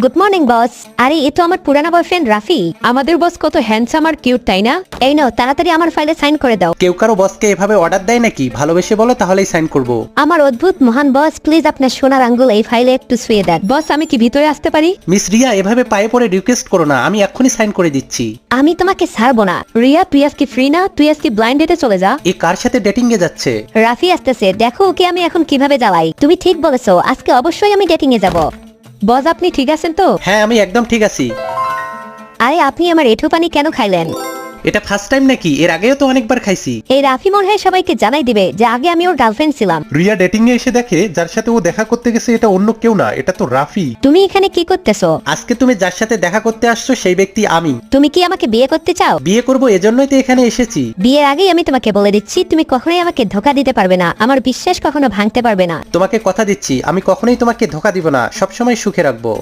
Good morning boss. আরে এ তো আমার পুরানা বয়ফ্রেন্ড রাফি। আমাদের বস কত হ্যান্ডসাম আর কিউট, তাই না? এই নাও তাড়াতাড়ি আমার ফাইলে সাইন করে দাও। কেউ কারো বসকে এভাবে অর্ডার দেয় নাকি? ভালোবেসে বলো, তাহলেই সাইন করব। আমার অদ্ভুত মহান বস, প্লিজ আপনার সোনার আঙ্গুল এই ফাইলে একটু শুয়ে দেন। বস আমি কি ভিতরে আসতে পারি? মিস রিয়া, এভাবে পায়ে পড়ে রিকোয়েস্ট করো না, আমি এক্ষুনি সাইন করে দিচ্ছি। আমি তোমাকে ছাড়বো না। রিয়া তুই আজকে ফ্রি না? তুই আজকে ব্লাইন্ড ডেটে চলে যা। এ কার সাথে ডেটিং এ যাচ্ছে? রাফি আসতেছে, দেখো ওকে আমি এখন কিভাবে জ্বালাই। তুমি ঠিক বলেছো, আজকে অবশ্যই আমি ডেটিং এ যাব। বস আপনি ঠিক আছেন তো? হ্যাঁ, আমি একদম ঠিক আছি। আরে আপনি আমার এঁঠো পানি কেন খাইলেন? এটা ফার্স্ট টাইম নাকি? এর আগেও তো অনেকবার খাইছি। এই রাফি মনে হয় সবাইকে জানাই দিবে যে আগে আমি ওর গার্লফ্রেন্ড ছিলাম। রিয়া ডেটিং এ এসে দেখে যার সাথে ও দেখা করতে গেছে এটা অন্য কেউ না, এটা তো রাফি। তুমি এখানে কি করতেছো? আজকে তুমি যার সাথে দেখা করতে আসছো সেই ব্যক্তি আমি। তুমি কি আমাকে বিয়ে করতে চাও? বিয়ে করব, এজন্যই তো এখানে এসেছি। বিয়ের আগেই আমি তোমাকে বলে দিচ্ছি, তুমি কখনোই আমাকে ধোকা দিতে পারবে না, আমার বিশ্বাস কখনো ভাঙতে পারবে না। তোমাকে কথা দিচ্ছি, আমি কখনোই তোমাকে ধোকা দিব না, সবসময় সুখে রাখবো।